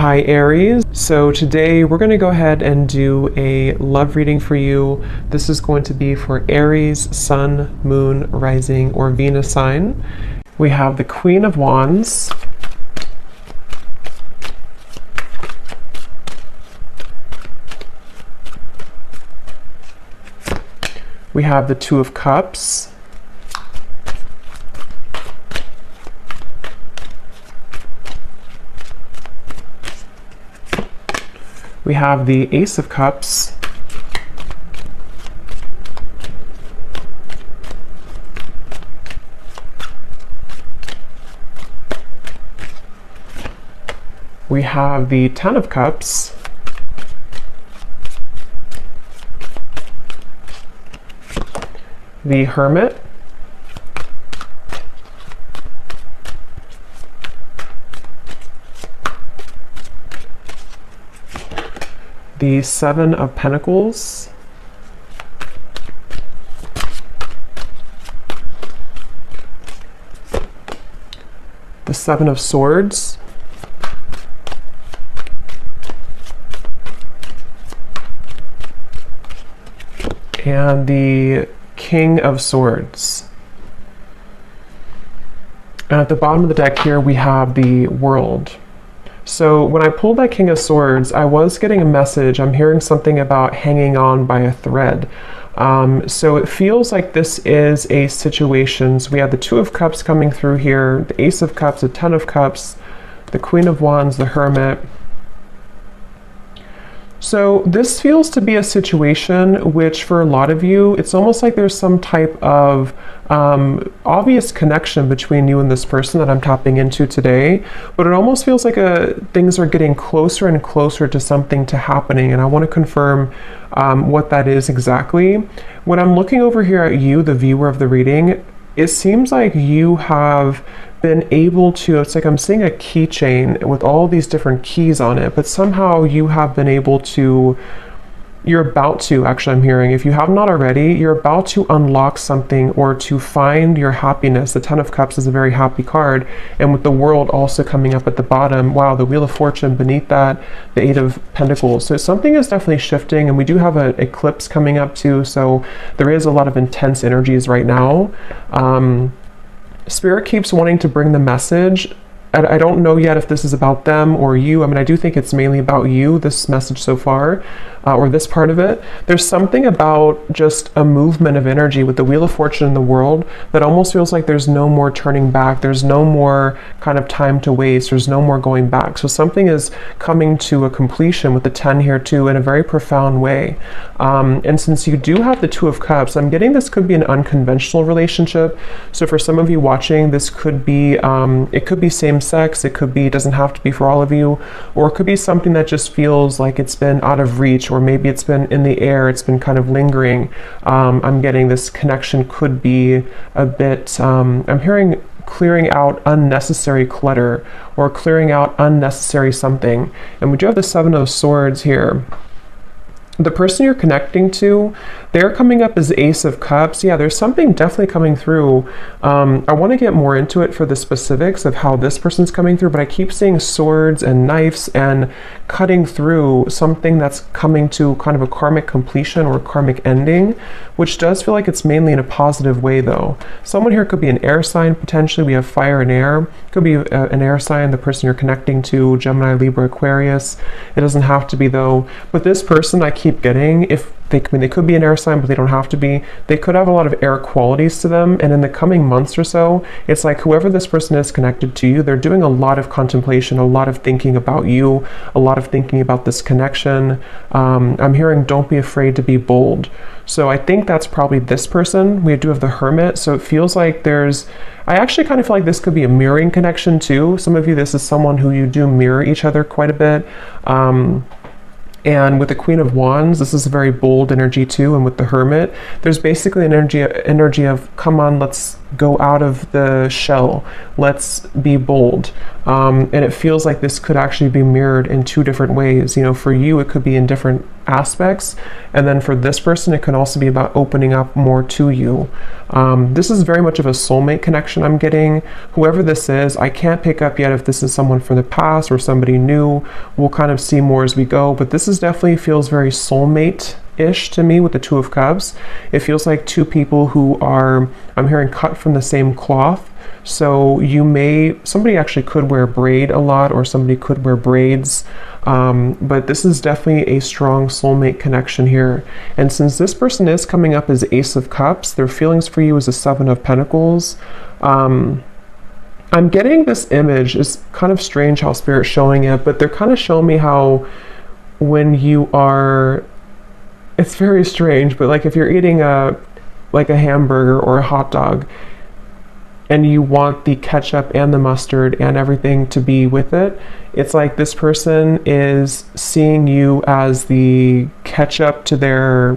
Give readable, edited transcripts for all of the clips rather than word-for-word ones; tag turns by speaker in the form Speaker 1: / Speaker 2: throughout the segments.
Speaker 1: Hi Aries. So today we're going to go ahead and do a love reading for you. This is going to be for Aries, Sun, Moon, Rising, or Venus sign. We have the Queen of Wands. We have the Two of Cups. We have the Ace of Cups. We have the Ten of Cups. The Hermit. The Seven of Pentacles. The Seven of Swords. And the King of Swords. And at the bottom of the deck here, we have the World. So when I pulled that King of Swords, I was getting a message. I'm hearing something about hanging on by a thread. So it feels like this is a situation. So we have the Two of Cups coming through here, the Ace of Cups, the Ten of Cups, the Queen of Wands, the Hermit. So this feels to be a situation which for a lot of you, it's almost like there's some type of obvious connection between you and this person that I'm tapping into today, but it almost feels like things are getting closer and closer to something to happening, and I want to confirm what that is exactly. When I'm looking over here at you, the viewer of the reading, it seems like you have been able to, it's like I'm seeing a keychain with all these different keys on it, but somehow you have been able to, you're about to, actually I'm hearing, if you have not already, you're about to unlock something or to find your happiness. The Ten of Cups is a very happy card, and with the World also coming up at the bottom, wow, the Wheel of Fortune beneath that, the Eight of Pentacles. So something is definitely shifting, and we do have an eclipse coming up too, so there is a lot of intense energies right now. Spirit keeps wanting to bring the message. I don't know yet if this is about them or you. I mean, I do think it's mainly about you, this message so far, or this part of it. There's something about just a movement of energy with the Wheel of Fortune in the World that almost feels like there's no more turning back. There's no more kind of time to waste. There's no more going back. So something is coming to a completion with the 10 here too in a very profound way. And since you do have the Two of Cups, I'm getting this could be an unconventional relationship. So for some of you watching, this could be, it could be same sex, it could be, doesn't have to be for all of you, or it could be something that just feels like it's been out of reach, or maybe it's been in the air, it's been kind of lingering. I'm getting this connection could be a bit, I'm hearing clearing out unnecessary clutter or clearing out unnecessary something. And we do have the Seven of Swords here. The person you're connecting to, they're coming up as Ace of Cups. Yeah, there's something definitely coming through. I want to get more into it for the specifics of how this person's coming through, but I keep seeing swords and knives and cutting through something that's coming to kind of a karmic completion or karmic ending, which does feel like it's mainly in a positive way though. Someone here could be an air sign potentially. We have fire and air. Could be an air sign, the person you're connecting to, Gemini, Libra, Aquarius. It doesn't have to be though. But this person I keep getting, if they, I mean, they could be an air sign, but they don't have to be. They could have a lot of air qualities to them. And in the coming months or so, it's like whoever this person is connected to you, they're doing a lot of contemplation, a lot of thinking about you, a lot of thinking about this connection. I'm hearing don't be afraid to be bold. So I think that's probably this person. We do have the Hermit. So it feels like there's, I actually kind of feel like this could be a mirroring connection too. Some of you, this is someone who you do mirror each other quite a bit. And with the Queen of Wands, this is a very bold energy too. And with the Hermit, there's basically an energy of, come on, let's go out of the shell. Let's be bold. And it feels like this could actually be mirrored in two different ways. You know, for you, it could be in different aspects. And then for this person, it can also be about opening up more to you. This is very much of a soulmate connection I'm getting. Whoever this is, I can't pick up yet if this is someone from the past or somebody new. We'll kind of see more as we go, but this is definitely feels very soulmate-ish to me with the Two of Cups. It feels like two people who are, I'm hearing, cut from the same cloth. So somebody actually could wear braid a lot, or somebody could wear braids. But this is definitely a strong soulmate connection here. And since this person is coming up as Ace of Cups, their feelings for you is a Seven of Pentacles. I'm getting this image. It's kind of strange how Spirit's showing it, but they're kind of showing me how when you are, it's very strange, but like if you're eating a hamburger or a hot dog, and you want the ketchup and the mustard and everything to be with it, it's like this person is seeing you as the ketchup to their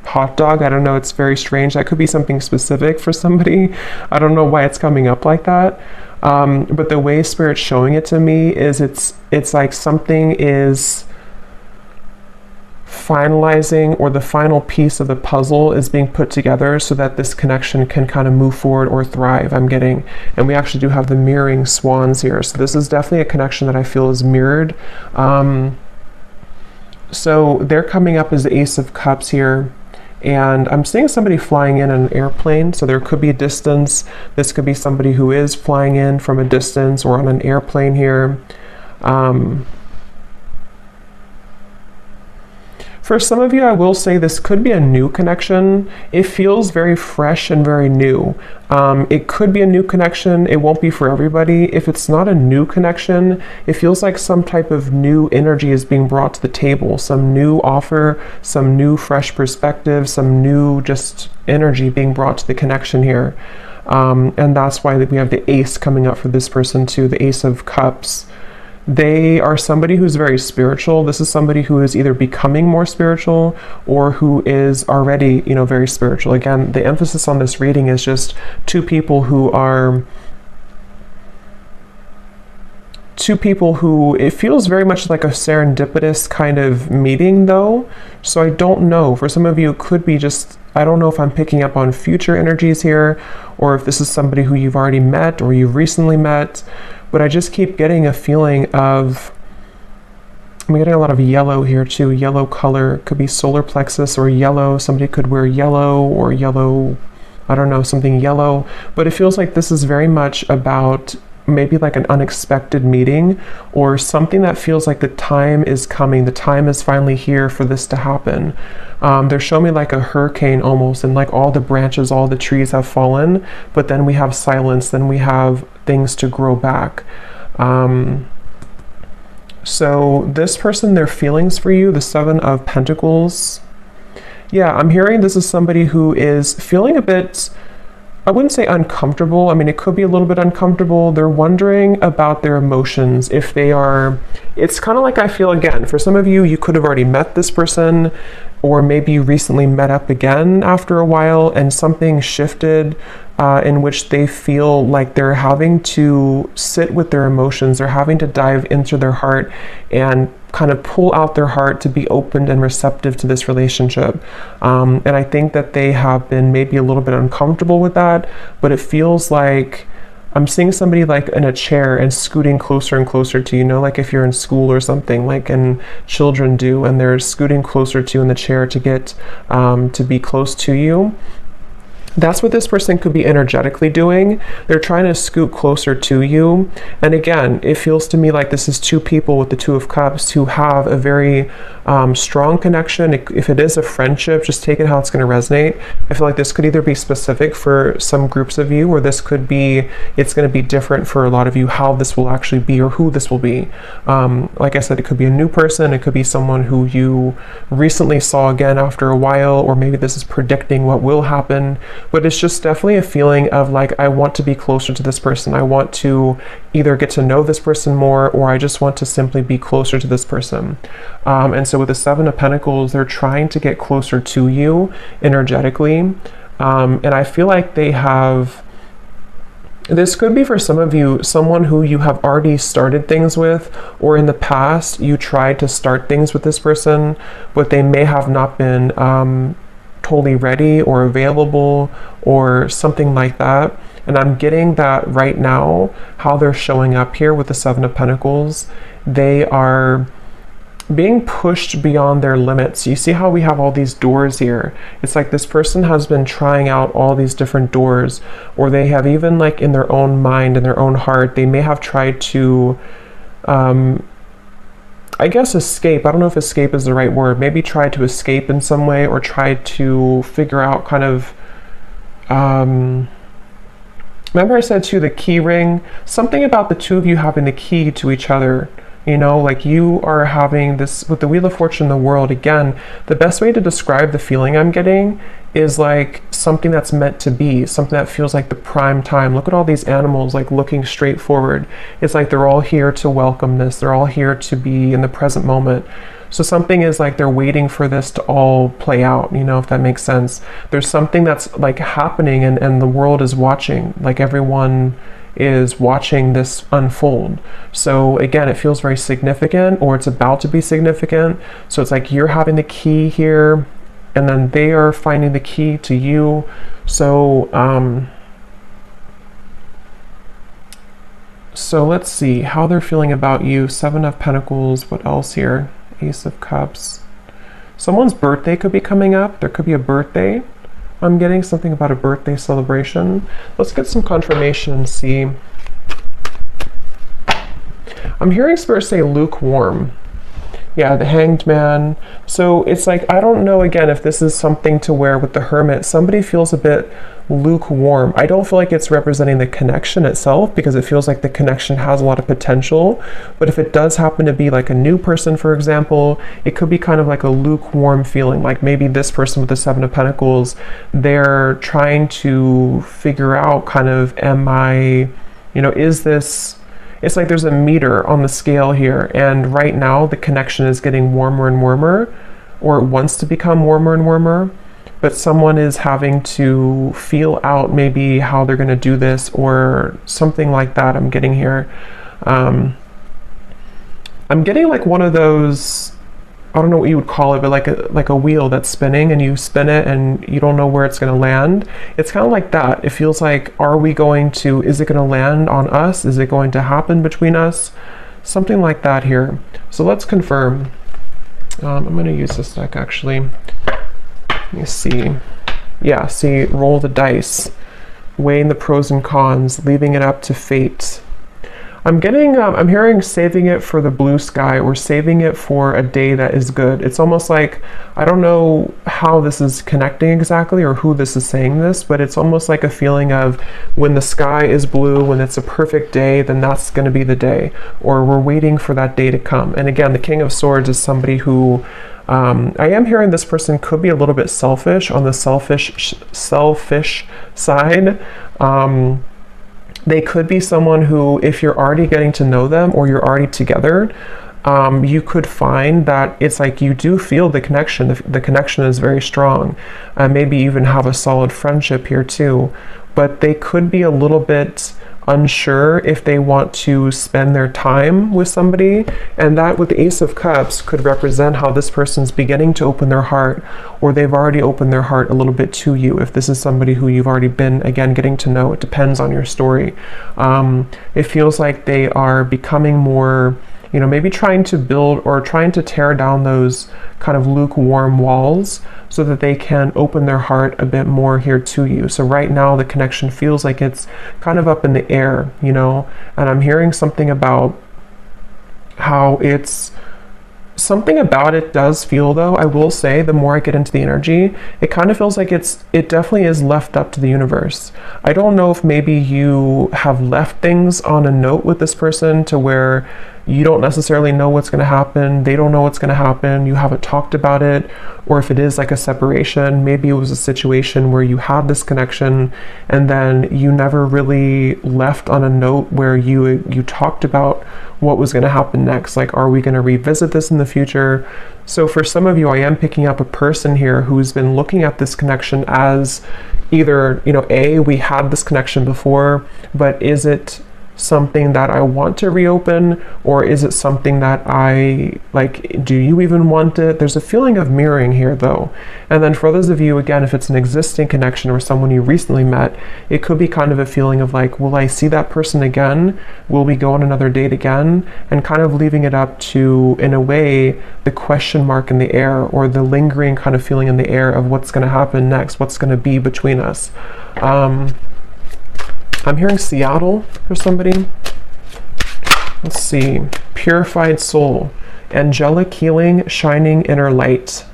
Speaker 1: hot dog. I don't know, it's very strange. That could be something specific for somebody. I don't know why it's coming up like that. But the way Spirit's showing it to me is it's like something is finalizing, or the final piece of the puzzle is being put together so that this connection can kind of move forward or thrive, I'm getting. And we actually do have the mirroring swans here. So this is definitely a connection that I feel is mirrored. So they're coming up as the Ace of Cups here. And I'm seeing somebody flying in an airplane. So there could be a distance. This could be somebody who is flying in from a distance or on an airplane here. For some of you, I will say this could be a new connection. It feels very fresh and very new. It could be a new connection. It won't be for everybody. If it's not a new connection, it feels like some type of new energy is being brought to the table, some new offer, some new fresh perspective, some new just energy being brought to the connection here. And that's why we have the Ace coming up for this person too, the Ace of Cups. They are somebody who's very spiritual. This is somebody who is either becoming more spiritual or who is already, very spiritual. Again, the emphasis on this reading is just two people who, it feels very much like a serendipitous kind of meeting though. So I don't know. For some of you, it could be just, I don't know if I'm picking up on future energies here, or if this is somebody who you've already met or you've recently met. But I just keep getting a feeling of, I'm getting a lot of yellow here too. Yellow color, could be solar plexus or yellow. Somebody could wear yellow or yellow, I don't know, something yellow. But it feels like this is very much about maybe like an unexpected meeting, or something that feels like the time is coming. The time is finally here for this to happen. They're showing me like a hurricane almost, and like all the branches, all the trees have fallen, but then we have silence, then we have things to grow back. So this person, their feelings for you, the Seven of Pentacles. Yeah, I'm hearing this is somebody who is feeling a bit, I wouldn't say uncomfortable. I mean, it could be a little bit uncomfortable. They're wondering about their emotions. If they are, it's kind of like, I feel, again, for some of you, you could have already met this person, or maybe you recently met up again after a while and something shifted in which they feel like they're having to sit with their emotions. They're having to dive into their heart and kind of pull out their heart to be open and receptive to this relationship. And I think that they have been maybe a little bit uncomfortable with that, but it feels like I'm seeing somebody like in a chair and scooting closer and closer to you, like if you're in school or something, like and children do, and they're scooting closer to you in the chair to get to be close to you. That's what this person could be energetically doing. They're trying to scoot closer to you. And again, it feels to me like this is two people with the Two of Cups who have a very strong connection. If it is a friendship, just take it how it's going to resonate. I feel like this could either be specific for some groups of you, or this could be, it's going to be different for a lot of you, how this will actually be or who this will be. Like I said, it could be a new person. It could be someone who you recently saw again after a while, or maybe this is predicting what will happen. But it's just definitely a feeling of like, I want to be closer to this person. I want to either get to know this person more, or I just want to simply be closer to this person. And so with the Seven of Pentacles, they're trying to get closer to you energetically. And I feel like they have, this could be for some of you, someone who you have already started things with, or in the past you tried to start things with this person, but they may have not been totally ready or available or something like that. And I'm getting that right now, how they're showing up here with the Seven of Pentacles, they are being pushed beyond their limits. You see how we have all these doors here? It's like this person has been trying out all these different doors, or they have even, like, in their own mind, in their own heart, they may have tried to, I guess, escape. I don't know if escape is the right word. Maybe try to escape in some way, or try to figure out kind of, remember I said too, the key ring, something about the two of you having the key to each other. You know, like you are having this with the Wheel of Fortune, the World. Again, the best way to describe the feeling I'm getting is like something that's meant to be, something that feels like the prime time. Look at all these animals, like looking straight forward. It's like they're all here to welcome this. They're all here to be in the present moment. So something is like they're waiting for this to all play out, you know, if that makes sense. There's something that's like happening, and the world is watching, like everyone is watching this unfold. So again, it feels very significant, or it's about to be significant. So it's like you're having the key here, and then they are finding the key to you. So so let's see how they're feeling about you. Seven of Pentacles. What else here? Ace of Cups. Someone's birthday could be coming up. There could be a birthday. I'm getting something about a birthday celebration. Let's get some confirmation and see. I'm hearing Spirit say lukewarm. Yeah, the Hanged Man. So it's like, I don't know, again, if this is something to where with the Hermit, somebody feels a bit lukewarm. I don't feel like it's representing the connection itself, because it feels like the connection has a lot of potential. But if it does happen to be like a new person, for example, it could be kind of like a lukewarm feeling. Like maybe this person with the Seven of Pentacles, they're trying to figure out kind of, am I, you know, is this, it's like there's a meter on the scale here, and right now the connection is getting warmer and warmer, or it wants to become warmer and warmer, but someone is having to feel out maybe how they're going to do this, or something like that. I'm getting here. I'm getting like one of those, I don't know what you would call it, but like a wheel that's spinning, and you spin it and you don't know where it's going to land. It's kind of like that. It feels like, are we going to, is it going to land on us? Is it going to happen between us? Something like that here. So let's confirm. I'm going to use this deck actually. Let me see. Yeah, see, roll the dice, weighing the pros and cons, leaving it up to fate. I'm getting, I'm hearing saving it for the blue sky, or saving it for a day that is good. It's almost like, I don't know how this is connecting exactly, or who this is saying this, but it's almost like a feeling of when the sky is blue, when it's a perfect day, then that's going to be the day, or we're waiting for that day to come. And again, the King of Swords is somebody who, I am hearing this person could be a little bit selfish, on the selfish side. They could be someone who, if you're already getting to know them, or you're already together, you could find that it's like you do feel the connection. The connection is very strong. Maybe even have a solid friendship here too. But they could be a little bit unsure if they want to spend their time with somebody, and that with the Ace of Cups could represent how this person's beginning to open their heart, or they've already opened their heart a little bit to you. If this is somebody who you've already been, again, getting to know, it depends on your story. It feels like they are becoming more, you know, maybe trying to build or trying to tear down those kind of lukewarm walls, so that they can open their heart a bit more here to you. So right now the connection feels like it's kind of up in the air, you know, and I'm hearing something about how it's, something about it does feel, though, I will say, the more I get into the energy, it kind of feels like it definitely is left up to the universe. I don't know if maybe you have left things on a note with this person to where you don't necessarily know what's going to happen, they don't know what's going to happen, you haven't talked about it, or if it is like a separation, maybe it was a situation where you had this connection and then you never really left on a note where you talked about what was going to happen next. Like, are we going to revisit this in the future? So for some of you, I am picking up a person here who's been looking at this connection as either, we had this connection before, but is it something that I want to reopen, or is it something that I like? Do you even want it? There's a feeling of mirroring here though. And then for those of you, again, if it's an existing connection or someone you recently met, it could be kind of a feeling of like, will I see that person again? Will we go on another date again? And kind of leaving it up to, in a way, the question mark in the air, or the lingering kind of feeling in the air of what's going to happen next, what's going to be between us. I'm hearing Seattle for somebody. Let's see. Purified soul. Angelic healing, shining inner light.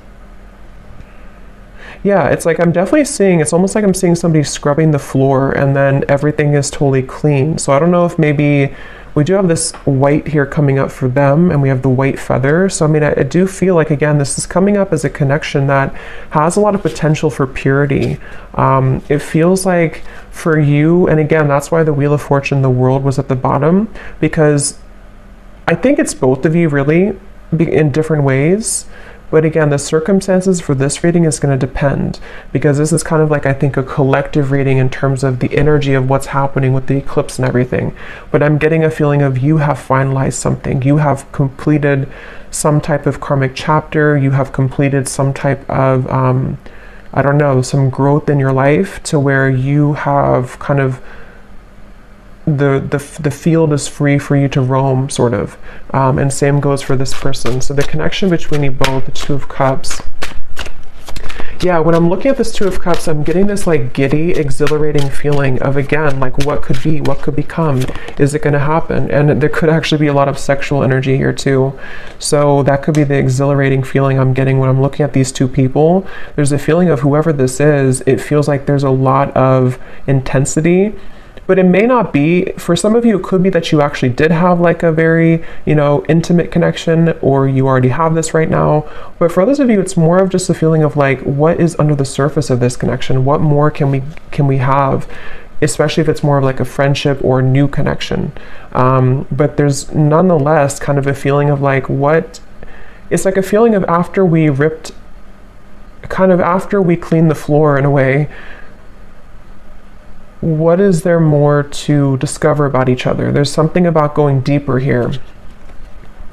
Speaker 1: Yeah, it's like I'm definitely seeing, it's almost like I'm seeing somebody scrubbing the floor and then everything is totally clean. So I don't know if maybe we do have this white here coming up for them, and we have the white feather. So I mean, I do feel like, again, this is coming up as a connection that has a lot of potential for purity. It feels like for you, and again, that's why the Wheel of Fortune, the World, was at the bottom, because I think it's both of you really in different ways. But again, the circumstances for this reading is going to depend, because this is kind of like, I think, a collective reading in terms of the energy of what's happening with the eclipse and everything. But I'm getting a feeling of you have finalized something. You have completed some type of karmic chapter. You have completed some type of, I don't know, some growth in your life to where you have kind of the field is free for you to roam, sort of. And same goes for this person. So the connection between you both, the Two of Cups. Yeah, when I'm looking at this Two of Cups, I'm getting this like giddy, exhilarating feeling of, again, like what could be, what could become, is it going to happen? And there could actually be a lot of sexual energy here too. So that could be the exhilarating feeling I'm getting when I'm looking at these two people. There's a feeling of whoever this is, it feels like there's a lot of intensity. But it may not be. For some of you, it could be that you actually did have like a very, intimate connection, or you already have this right now. But for others of you, it's more of just a feeling of like, what is under the surface of this connection? What more can we have? Especially if it's more of like a friendship or new connection. But there's nonetheless kind of a feeling of like, it's like a feeling of after we cleaned the floor in a way, what is there more to discover about each other? There's something about going deeper here.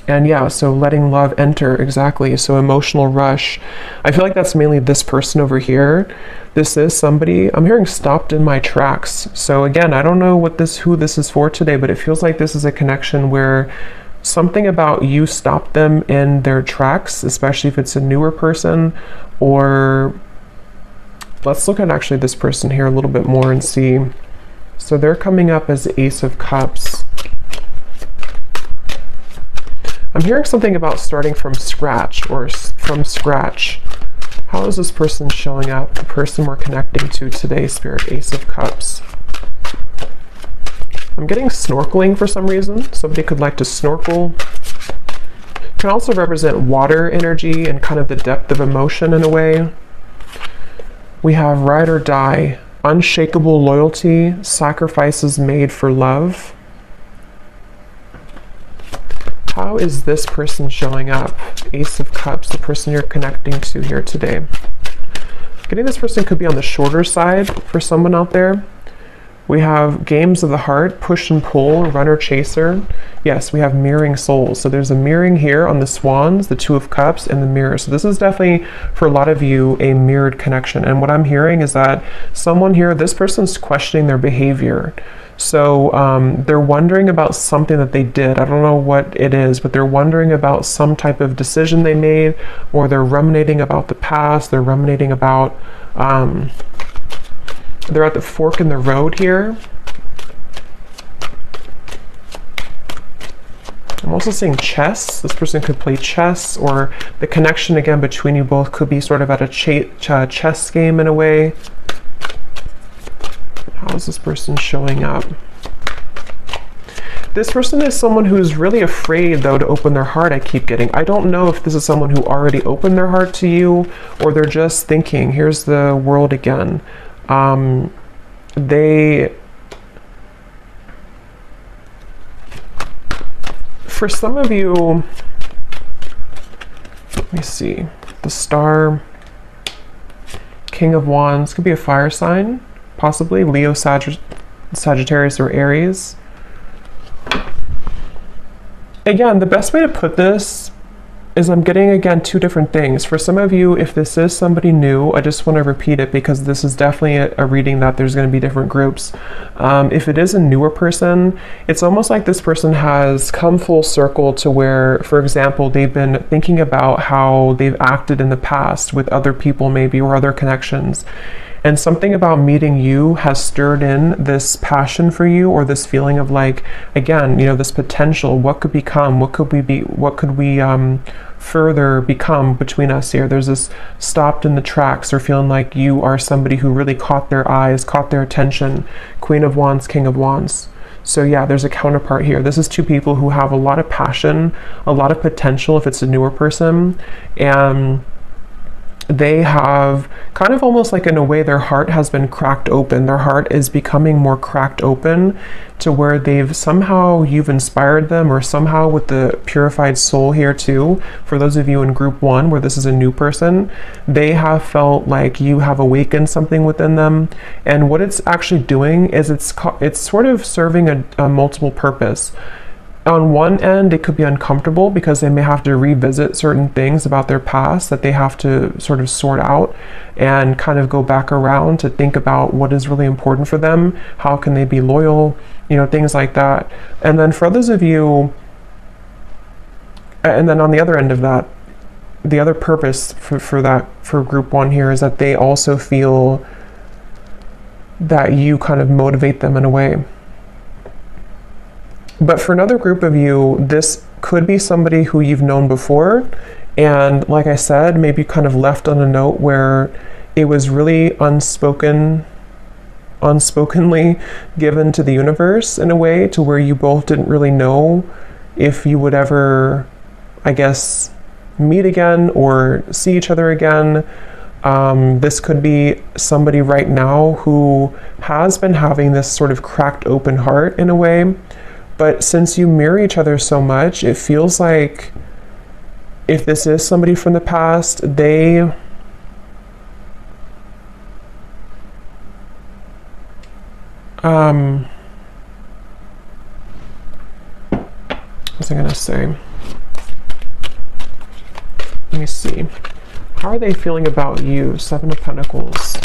Speaker 1: And yeah, so letting love enter, exactly. So emotional rush. I feel like that's mainly this person over here. This is somebody, I'm hearing stopped in my tracks. So again, I don't know who this is for today, but it feels like this is a connection where something about you stopped them in their tracks, especially if it's a newer person. Or let's look at actually this person here a little bit more and see. So they're coming up as the Ace of Cups. I'm hearing something about starting from scratch, or from scratch. How is this person showing up? The person we're connecting to today, Spirit, Ace of Cups. I'm getting snorkeling for some reason. Somebody could like to snorkel. Can also represent water energy and kind of the depth of emotion in a way. We have ride or die, unshakable loyalty, sacrifices made for love. How is this person showing up? Ace of Cups, the person you're connecting to here today. Getting this person could be on the shorter side for someone out there. We have games of the heart, push and pull, runner chaser. Yes, we have mirroring souls. So there's a mirroring here on the swans, the Two of Cups, and the mirror. So this is definitely, for a lot of you, a mirrored connection. And what I'm hearing is that someone here, this person's questioning their behavior. So they're wondering about something that they did. I don't know what it is, but they're wondering about some type of decision they made, or they're ruminating about the past. They're ruminating about... they're at the fork in the road here. I'm also seeing chess. This person could play chess, or the connection again between you both could be sort of at a chess game in a way. How is this person showing up? This person is someone who's really afraid, though, to open their heart, I keep getting. I don't know if this is someone who already opened their heart to you, or they're just thinking, here's the world again. For some of you, let me see, the Star, King of Wands, could be a fire sign, possibly Leo, Sagittarius, or Aries. Again, the best way to put this is I'm getting, again, two different things. For some of you, if this is somebody new, I just want to repeat it because this is definitely a reading that there's going to be different groups. If it is a newer person, it's almost like this person has come full circle to where, for example, they've been thinking about how they've acted in the past with other people maybe, or other connections. And something about meeting you has stirred in this passion for you, or this feeling of like, again, you know, this potential, what could become, what could we further become between us here. There's this stopped in the tracks, or feeling like you are somebody who really caught their eyes, caught their attention. Queen of Wands, King of Wands. So yeah, there's a counterpart here. This is two people who have a lot of passion, a lot of potential if it's a newer person, and they have kind of almost like, in a way, their heart has been cracked open. Their heart is becoming more cracked open to where you've inspired them, or somehow with the purified soul here too. For those of you in group 1 where this is a new person, they have felt like you have awakened something within them. And what it's actually doing is it's sort of serving a multiple purpose. On one end, it could be uncomfortable because they may have to revisit certain things about their past that they have to sort of sort out and kind of go back around to think about what is really important for them. How can they be loyal? You know, things like that. And then for others of you, and then on the other end of that, the other purpose for group 1 here is that they also feel that you kind of motivate them in a way. But for another group of you, this could be somebody who you've known before, and like I said, maybe kind of left on a note where it was really unspokenly given to the universe in a way, to where you both didn't really know if you would ever, I guess, meet again or see each other again. This could be somebody right now who has been having this sort of cracked open heart in a way. But since you mirror each other so much, it feels like if this is somebody from the past, what's I gonna say? Let me see. How are they feeling about you? 7 of Pentacles.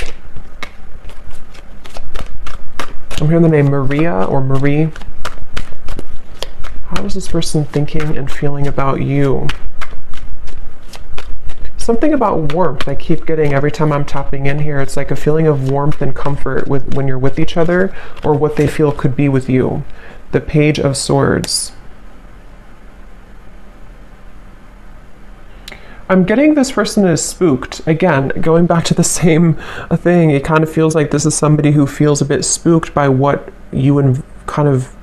Speaker 1: I'm hearing the name Maria or Marie. How is this person thinking and feeling about you? Something about warmth I keep getting every time I'm tapping in here. It's like a feeling of warmth and comfort when you're with each other, or what they feel could be with you. The Page of Swords. I'm getting this person is spooked. Again, going back to the same thing, it kind of feels like this is somebody who feels a bit spooked by what you kind of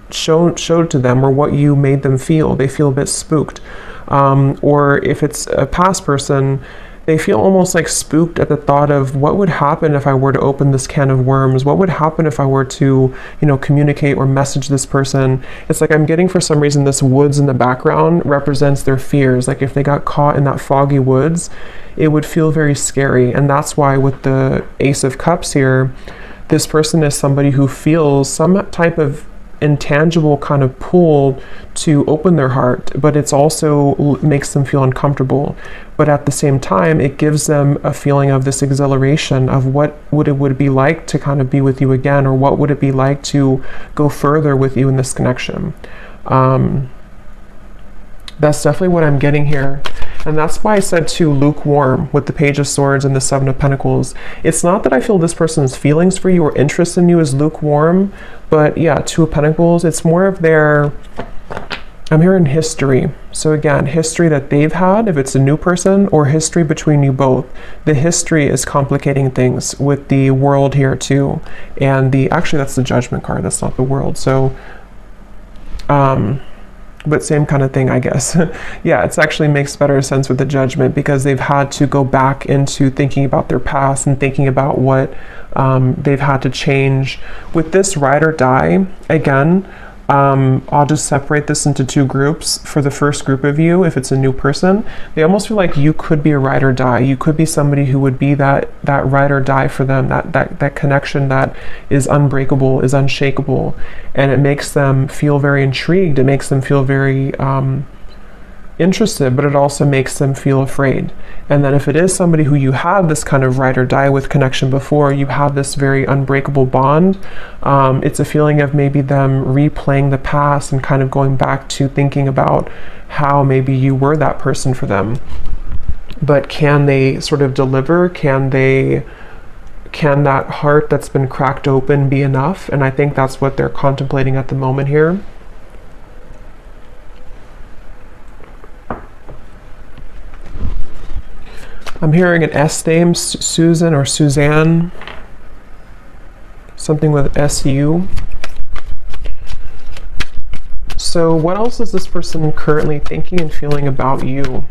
Speaker 1: showed to them, or what you made them feel. They feel a bit spooked. Or if it's a past person, they feel almost like spooked at the thought of what would happen if I were to open this can of worms. What would happen if I were to, communicate or message this person? It's like I'm getting, for some reason, this woods in the background represents their fears. Like if they got caught in that foggy woods, it would feel very scary. And that's why with the Ace of Cups here, this person is somebody who feels some type of intangible kind of pull to open their heart, but it's also makes them feel uncomfortable. But at the same time, it gives them a feeling of this exhilaration of what would it be like to kind of be with you again, or what would it be like to go further with you in this connection. That's definitely what I'm getting here. And that's why I said too, lukewarm with the Page of Swords and the 7 of Pentacles. It's not that I feel this person's feelings for you or interest in you is lukewarm, but yeah, 2 of Pentacles, it's more of their, I'm hearing history. So again, history that they've had, if it's a new person, or history between you both. The history is complicating things with the World here too. And actually that's the Judgment card, that's not the World. So But same kind of thing, I guess. Yeah, it actually makes better sense with the Judgment, because they've had to go back into thinking about their past and thinking about what they've had to change. With this ride or die, again, I'll just separate this into two groups. For the first group of you, if it's a new person, they almost feel like you could be a ride or die. You could be somebody who would be that ride or die for them, that connection that is unbreakable, is unshakable, and it makes them feel very intrigued. It makes them feel very interested, but it also makes them feel afraid. And then if it is somebody who you have this kind of ride or die with connection before, you have this very unbreakable bond, it's a feeling of maybe them replaying the past and kind of going back to thinking about how maybe you were that person for them. But can they sort of deliver? Can that heart that's been cracked open be enough? And I think that's what they're contemplating at the moment here. I'm hearing an S name, Susan or Suzanne, something with SU. So what else is this person currently thinking and feeling about you?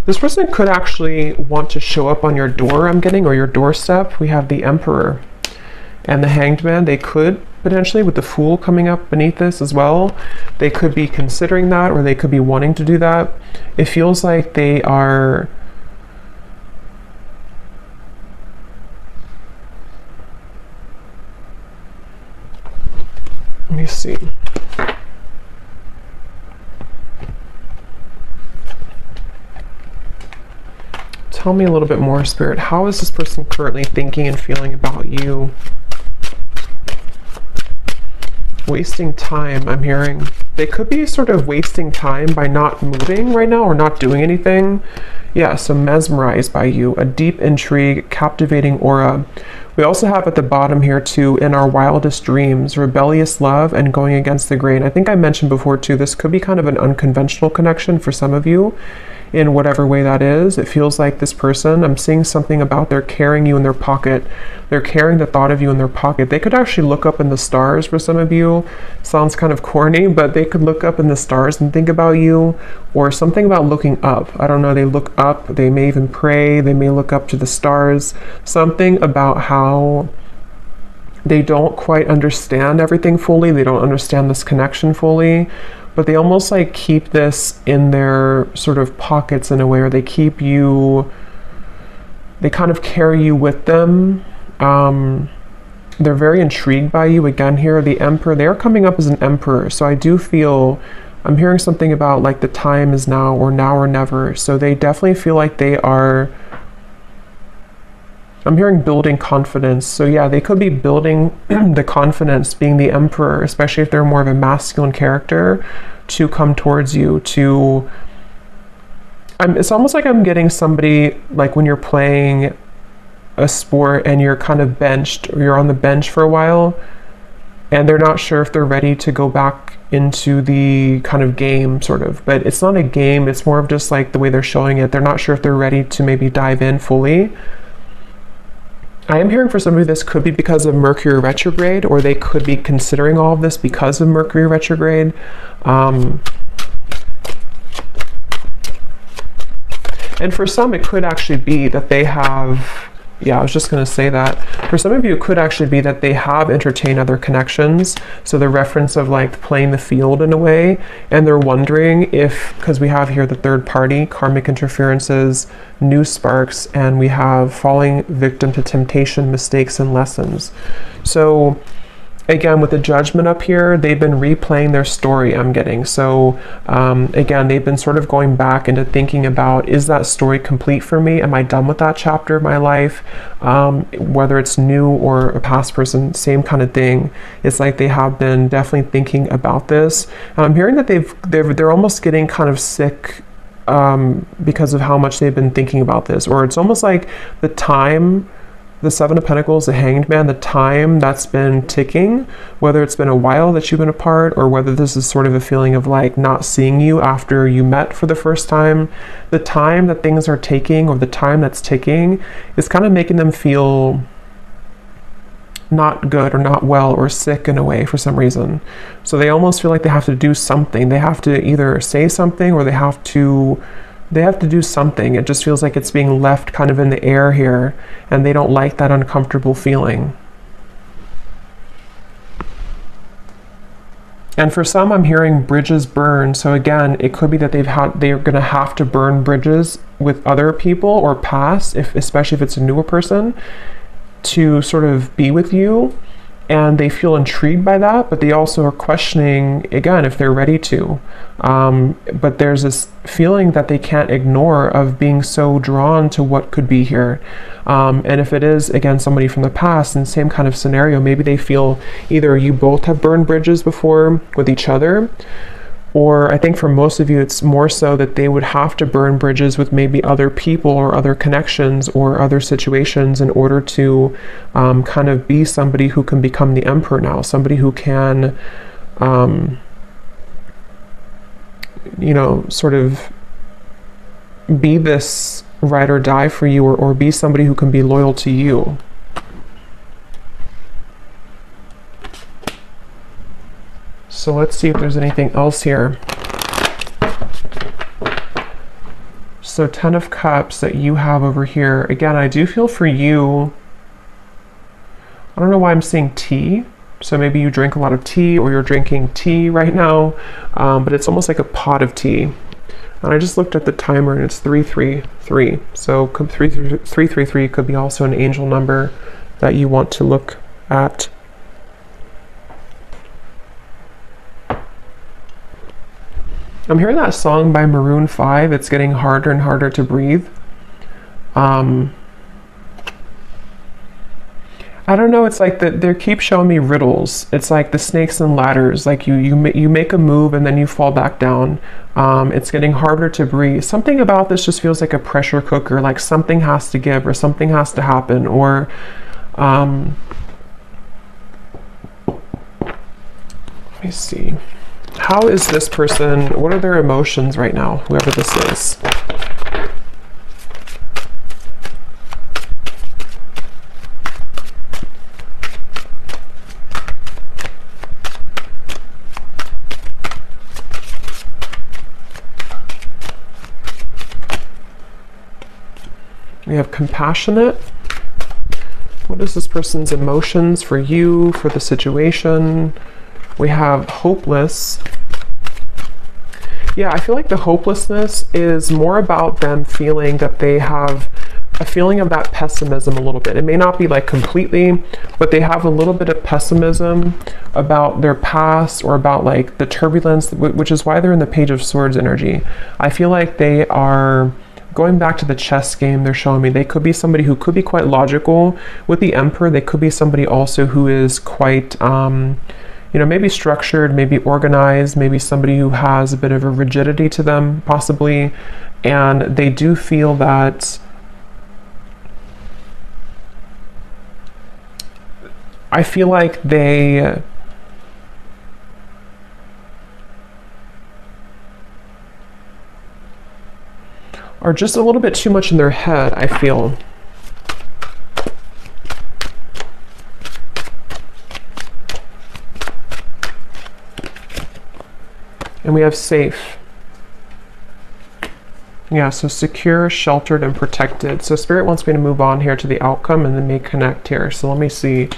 Speaker 1: This person could actually want to show up on your door, I'm getting, or your doorstep. We have the Emperor and the Hanged Man. They could potentially, with the Fool coming up beneath this as well, they could be considering that, or they could be wanting to do that. It feels like they are let me see. Tell me a little bit more, Spirit. How is this person currently thinking and feeling about you? Wasting time, I'm hearing. They could be sort of wasting time by not moving right now or not doing anything. Yeah, so mesmerized by you, a deep intrigue, captivating aura. We also have at the bottom here too, in our wildest dreams, rebellious love and going against the grain. I think I mentioned before too, this could be kind of an unconventional connection for some of you. In whatever way that is, it feels like this person, I'm seeing something about they're carrying you in their pocket. They're carrying the thought of you in their pocket. They could actually look up in the stars for some of you. Sounds kind of corny, but they could look up in the stars and think about you, or something about looking up. I don't know, they look up, they may even pray, they may look up to the stars. Something about how they don't quite understand everything fully. They don't understand this connection fully. But they almost like keep this in their sort of pockets in a way, or they keep you, they kind of carry you with them. They're very intrigued by you. Again here, the Emperor, they're coming up as an Emperor. So I do feel, I'm hearing something about like the time is now or never. So they definitely feel like they are, I'm hearing building confidence. So yeah, they could be building the confidence, being the Emperor, especially if they're more of a masculine character, to come towards you, to, it's almost like I'm getting somebody, like when you're playing a sport and you're kind of benched, or you're on the bench for a while, and they're not sure if they're ready to go back into the kind of game, sort of. But it's not a game, it's more of just like the way they're showing it. They're not sure if they're ready to maybe dive in fully. I am hearing for somebody this could be because of Mercury retrograde, or they could be considering all of this because of Mercury retrograde. And for some, it could actually be that they have, yeah, I was just going to say that. For some of you, it could actually be that they have entertained other connections. So the reference of like playing the field in a way, and they're wondering if, because we have here the third party, karmic interferences, new sparks, and we have falling victim to temptation, mistakes, and lessons. So again, with the Judgment up here, they've been replaying their story, I'm getting. So again, they've been sort of going back into thinking about, is that story complete for me? Am I done with that chapter of my life? Whether it's new or a past person, same kind of thing. It's like they have been definitely thinking about this. I'm hearing that they're almost getting kind of sick because of how much they've been thinking about this. Or it's almost like the time The Seven of Pentacles, the Hanged Man, the time that's been ticking, whether it's been a while that you've been apart or whether this is sort of a feeling of like not seeing you after you met for the first time, the time that things are taking or the time that's ticking is kind of making them feel not good or not well or sick in a way for some reason. So they almost feel like they have to do something. They have to either say something or they have to do something. It just feels like it's being left kind of in the air here, and they don't like that uncomfortable feeling. And for some, I'm hearing bridges burn. So again, it could be that they're going to have to burn bridges with other people or pass, especially if it's a newer person, to sort of be with you. And they feel intrigued by that, but they also are questioning, again, if they're ready to. But there's this feeling that they can't ignore of being so drawn to what could be here. And if it is, again, somebody from the past, in the same kind of scenario, maybe they feel either you both have burned bridges before with each other, or I think for most of you, it's more so that they would have to burn bridges with maybe other people or other connections or other situations in order to kind of be somebody who can become the emperor now, somebody who can, sort of be this ride or die for you, or be somebody who can be loyal to you. So let's see if there's anything else here. So 10 of Cups that you have over here. Again, I do feel for you, I don't know why I'm seeing tea. So maybe you drink a lot of tea or you're drinking tea right now, but it's almost like a pot of tea. And I just looked at the timer and it's 333. So 333 could be also an angel number that you want to look at. I'm hearing that song by Maroon 5. It's getting harder and harder to breathe. I don't know. It's like they keep showing me riddles. It's like the snakes and ladders. Like you make a move and then you fall back down. It's getting harder to breathe. Something about this just feels like a pressure cooker. Like something has to give or something has to happen. Or let me see. How is this person, what are their emotions right now, whoever this is? We have compassionate. What is this person's emotions for you, for the situation? We have hopeless. Yeah, I feel like the hopelessness is more about them feeling that they have a feeling of that pessimism a little bit. It may not be like completely, but they have a little bit of pessimism about their past or about like the turbulence, which is why they're in the Page of Swords energy. I feel like they are going back to the chess game. They're showing me they could be somebody who could be quite logical. With the Emperor, they could be somebody also who is quite maybe structured, maybe organized, maybe somebody who has a bit of a rigidity to them, possibly. And they do feel that I feel like they are just a little bit too much in their head, I feel. And we have safe. Yeah, so secure, sheltered, and protected. So Spirit wants me to move on here to the outcome and then may connect here. So let me see.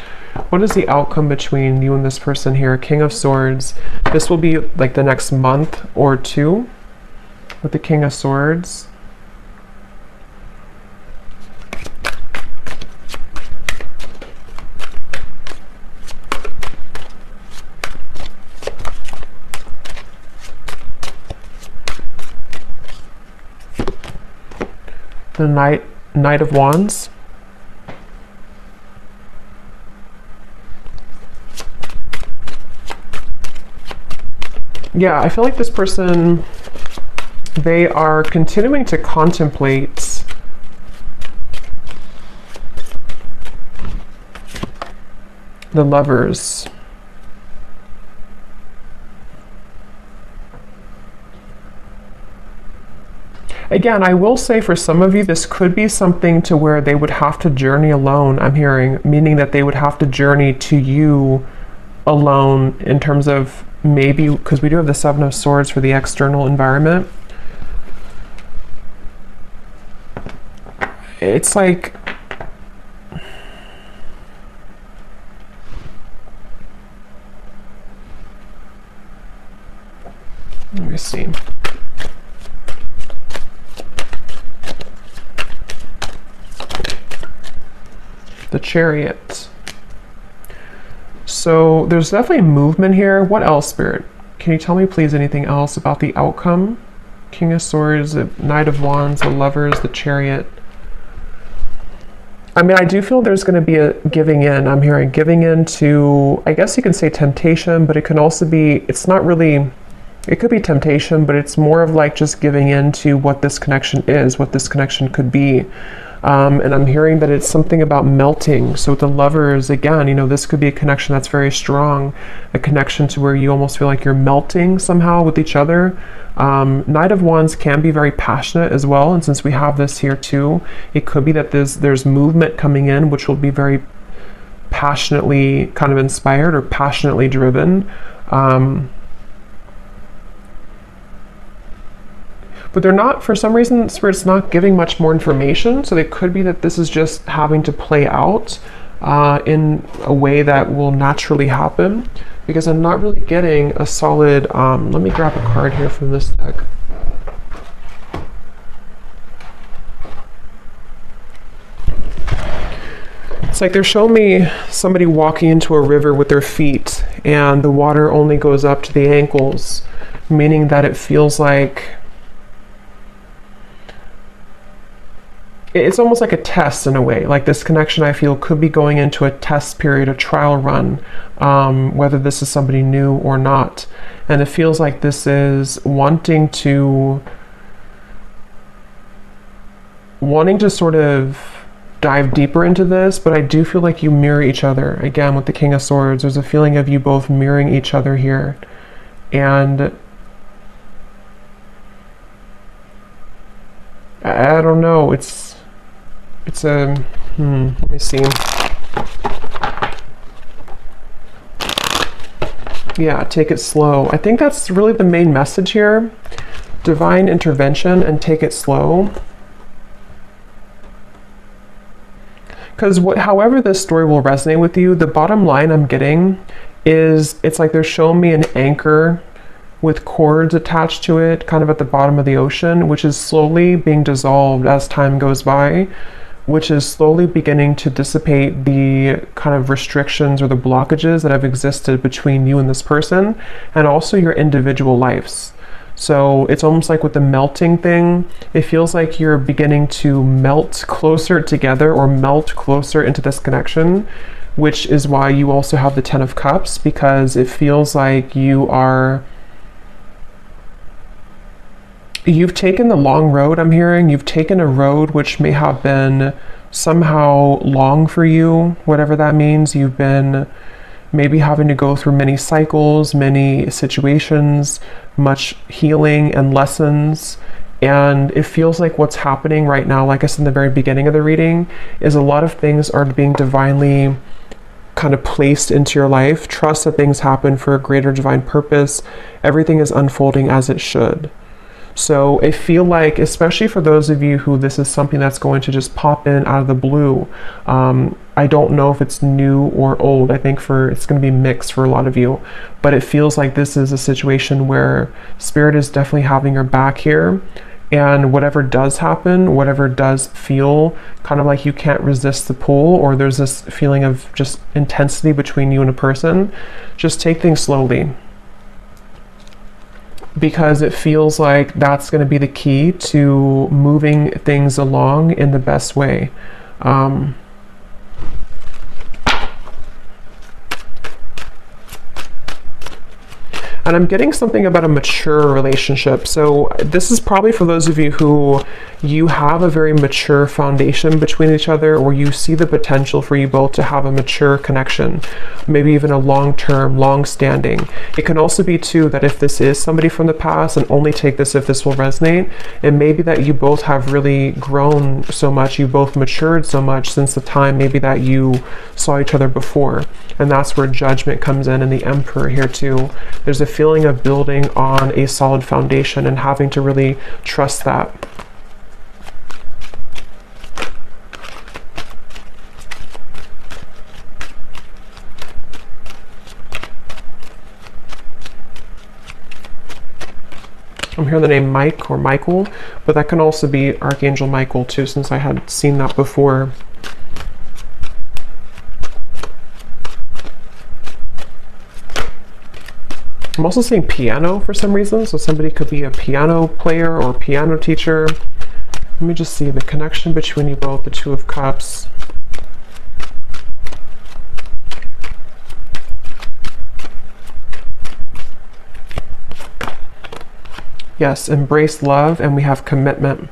Speaker 1: What is the outcome between you and this person here? King of Swords. This will be like the next month or two with the King of Swords. The Knight of Wands. Yeah, I feel like this person, they are continuing to contemplate The Lovers. Again, I will say for some of you, this could be something to where they would have to journey alone, I'm hearing, meaning that they would have to journey to you alone in terms of maybe, because we do have the Seven of Swords for the external environment. It's like, let me see. The Chariot. So there's definitely movement here. What else, Spirit? Can you tell me please anything else about the outcome? King of Swords, the Knight of Wands, the Lovers, the Chariot. I mean, I do feel there's going to be a giving in. I'm hearing giving in to, I guess you can say temptation, but it can also be, it's not really, it could be temptation, but it's more of like just giving in to what this connection is, what this connection could be. And I'm hearing that it's something about melting. So with the Lovers, again, you know, this could be a connection that's very strong, a connection to where you almost feel like you're melting somehow with each other. Knight of Wands can be very passionate as well. And since we have this here too, it could be that there's movement coming in, which will be very passionately kind of inspired or passionately driven. But they're not, for some reason, Spirit's not giving much more information. So it could be that this is just having to play out in a way that will naturally happen, because I'm not really getting a solid, let me grab a card here from this deck. It's like they're showing me somebody walking into a river with their feet and the water only goes up to the ankles, meaning that it feels like it's almost like a test in a way. Like this connection, I feel, could be going into a test period, a trial run, whether this is somebody new or not. And it feels like this is wanting to sort of dive deeper into this, but I do feel like you mirror each other. Again, with the King of Swords, there's a feeling of you both mirroring each other here. And I don't know, it's a, let me see. Yeah, take it slow. I think that's really the main message here. Divine intervention and take it slow. Because however this story will resonate with you, the bottom line I'm getting is it's like they're showing me an anchor with cords attached to it, kind of at the bottom of the ocean, which is slowly being dissolved as time goes by, which is slowly beginning to dissipate the kind of restrictions or the blockages that have existed between you and this person, and also your individual lives. So it's almost like with the melting thing, it feels like you're beginning to melt closer together or melt closer into this connection, which is why you also have the Ten of Cups, because it feels like you've taken the long road, I'm hearing. You've taken a road which may have been somehow long for you, whatever that means. You've been maybe having to go through many cycles, many situations, much healing and lessons. And it feels like what's happening right now, like I said in the very beginning of the reading, is a lot of things are being divinely kind of placed into your life. Trust that things happen for a greater divine purpose. Everything is unfolding as it should. So I feel like, especially for those of you who this is something that's going to just pop in out of the blue, I don't know if it's new or old. I think it's going to be mixed for a lot of you, but it feels like this is a situation where Spirit is definitely having your back here, and whatever does happen, whatever does feel kind of like you can't resist the pull, or there's this feeling of just intensity between you and a person, just take things slowly. Because it feels like that's going to be the key to moving things along in the best way. And I'm getting something about a mature relationship. So this is probably for those of you who you have a very mature foundation between each other, or you see the potential for you both to have a mature connection, maybe even a long-term, long-standing. It can also be too that if this is somebody from the past, and only take this if this will resonate, it may be that you both have really grown so much, you both matured so much since the time maybe that you saw each other before. And that's where judgment comes in, and the Emperor here too. There's a feeling of building on a solid foundation and having to really trust that. I'm hearing the name Mike or Michael, but that can also be Archangel Michael too, since I had seen that before. I'm also seeing piano for some reason, so somebody could be a piano player or piano teacher. Let me just see the connection between you both, the Two of Cups. Yes, embrace love, and we have commitment.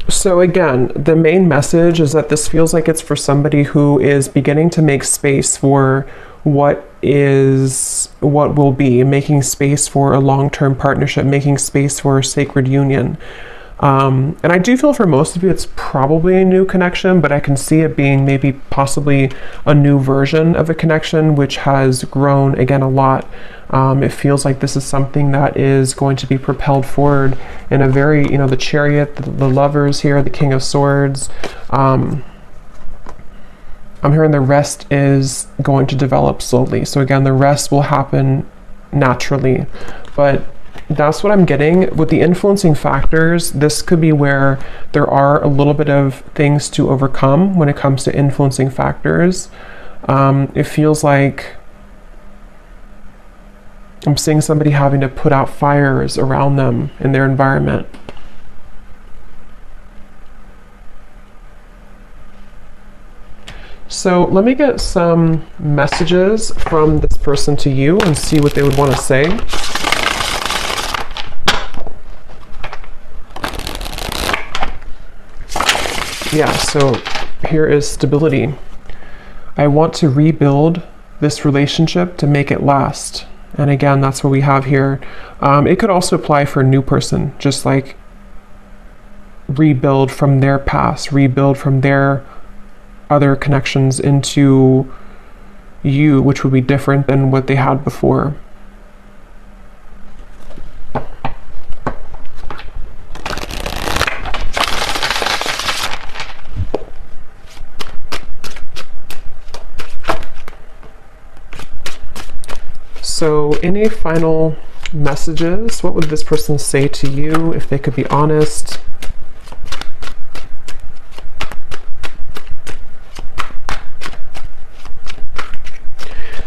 Speaker 1: So again, the main message is that this feels like it's for somebody who is beginning to make space for what will be, making space for a long-term partnership, making space for a sacred union. And I do feel for most of you it's probably a new connection, but I can see it being maybe possibly a new version of a connection which has grown again a lot. It feels like this is something that is going to be propelled forward in a very, the Chariot, the Lovers here, the King of Swords. I'm hearing the rest is going to develop slowly. So again, the rest will happen naturally, but that's what I'm getting. With the influencing factors, this could be where there are a little bit of things to overcome when it comes to influencing factors. It feels like I'm seeing somebody having to put out fires around them in their environment. So let me get some messages from this person to you and see what they would want to say. Yeah, so here is stability. I want to rebuild this relationship to make it last. And again, that's what we have here. It could also apply for a new person, just like rebuild from their past, rebuild from their other connections into you, which would be different than what they had before. So any final messages? What would this person say to you if they could be honest?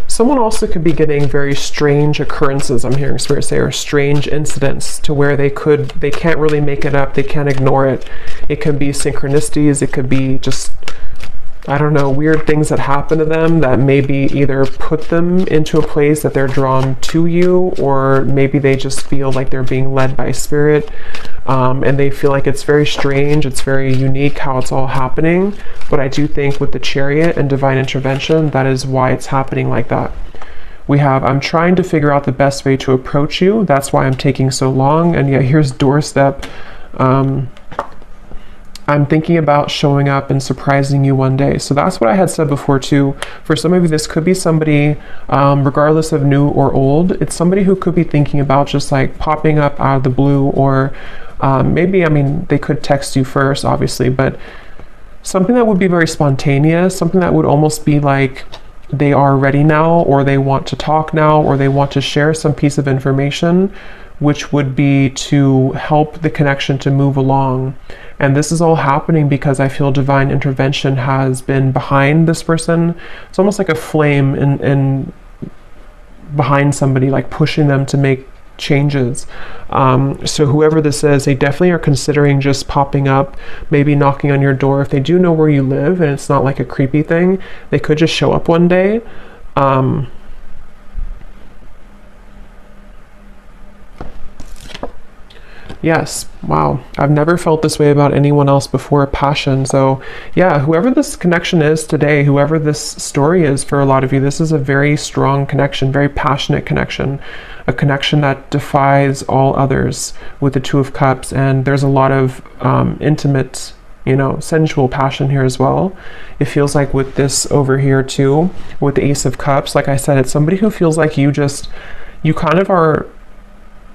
Speaker 1: Someone also could be getting very strange occurrences, I'm hearing Spirit say, or strange incidents to where they can't really make it up, they can't ignore it. It could be synchronicities, it could be just, I don't know, weird things that happen to them that maybe either put them into a place that they're drawn to you, or maybe they just feel like they're being led by Spirit, and they feel like it's very strange, it's very unique how it's all happening. But I do think with the Chariot and divine intervention, that is why it's happening like that. We have, I'm trying to figure out the best way to approach you, that's why I'm taking so long. And yet here's doorstep. I'm thinking about showing up and surprising you one day. So that's what I had said before too. For some of you, this could be somebody, regardless of new or old, it's somebody who could be thinking about just like popping up out of the blue, or maybe, I mean, they could text you first, obviously, but something that would be very spontaneous, something that would almost be like they are ready now, or they want to talk now, or they want to share some piece of information, which would be to help the connection to move along. And this is all happening because I feel divine intervention has been behind this person. It's almost like a flame in behind somebody, like pushing them to make changes. So whoever this is, they definitely are considering just popping up, maybe knocking on your door. If they do know where you live and it's not like a creepy thing, they could just show up one day. Yes, wow. I've never felt this way about anyone else before, passion. So yeah, whoever this connection is today, whoever this story is for a lot of you, this is a very strong connection, very passionate connection, a connection that defies all others with the Two of Cups. And there's a lot of intimate, sensual passion here as well. It feels like with this over here too, with the Ace of Cups, like I said, it's somebody who feels like you kind of are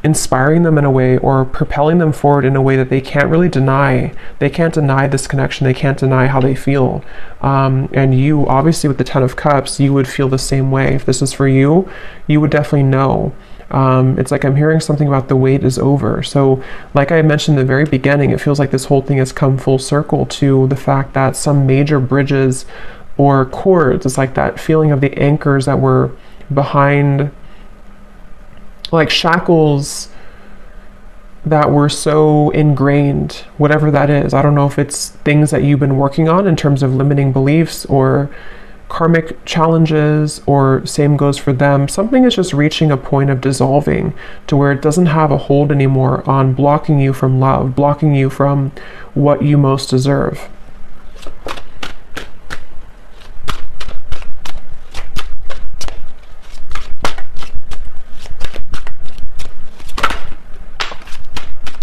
Speaker 1: inspiring them in a way, or propelling them forward in a way that they can't really deny. They can't deny this connection. They can't deny how they feel. And you, obviously with the Ten of Cups, you would feel the same way. If this is for you, you would definitely know. It's like I'm hearing something about the wait is over. So like I mentioned in the very beginning, it feels like this whole thing has come full circle to the fact that some major bridges or cords, it's like that feeling of the anchors that were behind, like shackles that were so ingrained, whatever that is. I don't know if it's things that you've been working on in terms of limiting beliefs or karmic challenges, or same goes for them. Something is just reaching a point of dissolving to where it doesn't have a hold anymore on blocking you from love, blocking you from what you most deserve.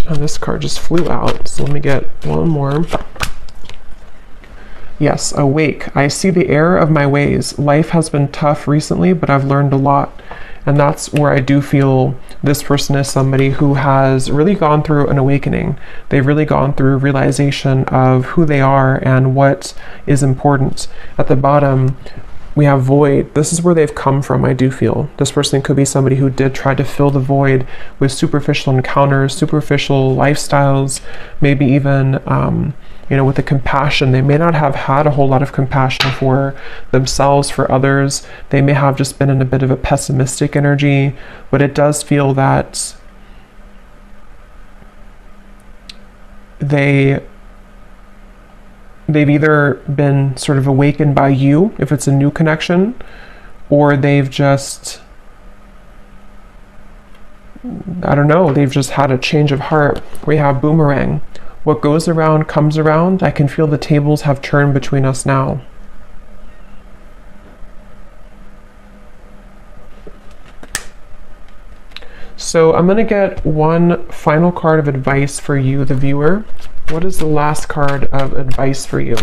Speaker 1: And this card just flew out, so let me get one more. Yes, awake. I see the error of my ways. Life has been tough recently, but I've learned a lot. And that's where I do feel this person is somebody who has really gone through an awakening. They've really gone through realization of who they are and what is important. At the bottom, we have void. This is where they've come from, I do feel. This person could be somebody who did try to fill the void with superficial encounters, superficial lifestyles, maybe even, with the compassion. They may not have had a whole lot of compassion for themselves, for others. They may have just been in a bit of a pessimistic energy, but it does feel that they've either been sort of awakened by you, if it's a new connection, or they've just, they've just had a change of heart. We have boomerang. What goes around comes around. I can feel the tables have turned between us now. So I'm going to get one final card of advice for you, the viewer. What is the last card of advice for you?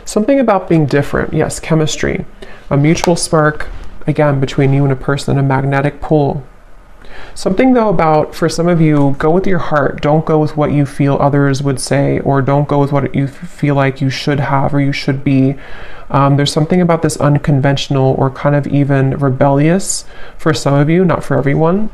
Speaker 1: Something about being different. Yes, chemistry. A mutual spark, again, between you and a person, a magnetic pull. Something though about, for some of you, go with your heart. Don't go with what you feel others would say, or don't go with what you feel like you should have or you should be. There's something about this unconventional or kind of even rebellious, for some of you, not for everyone,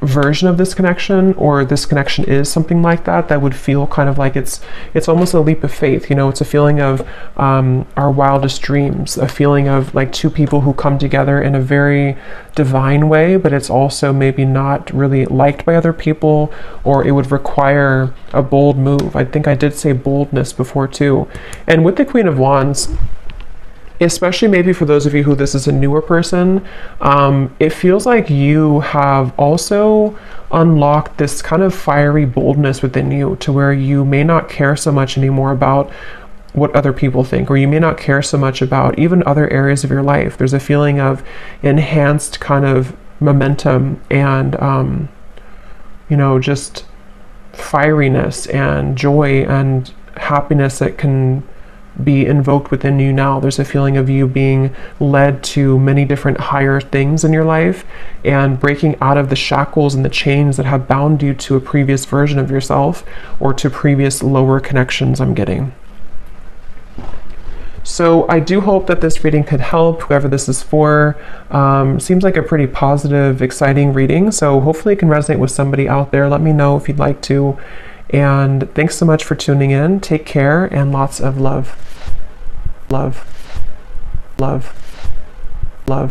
Speaker 1: version of this connection, or this connection is something like that would feel kind of like it's almost a leap of faith. It's a feeling of our wildest dreams, a feeling of like two people who come together in a very divine way, but it's also maybe not really liked by other people, or it would require a bold move. I think I did say boldness before too. And with the Queen of Wands, especially maybe for those of you who this is a newer person, it feels like you have also unlocked this kind of fiery boldness within you, to where you may not care so much anymore about what other people think, or you may not care so much about even other areas of your life. There's a feeling of enhanced kind of momentum and, just fieriness and joy and happiness that can be invoked within you now. There's a feeling of you being led to many different higher things in your life and breaking out of the shackles and the chains that have bound you to a previous version of yourself, or to previous lower connections I'm getting. So I do hope that this reading could help whoever this is for. Seems like a pretty positive, exciting reading. So hopefully it can resonate with somebody out there. Let me know if you'd like to. And thanks so much for tuning in. Take care and lots of love. Love. Love.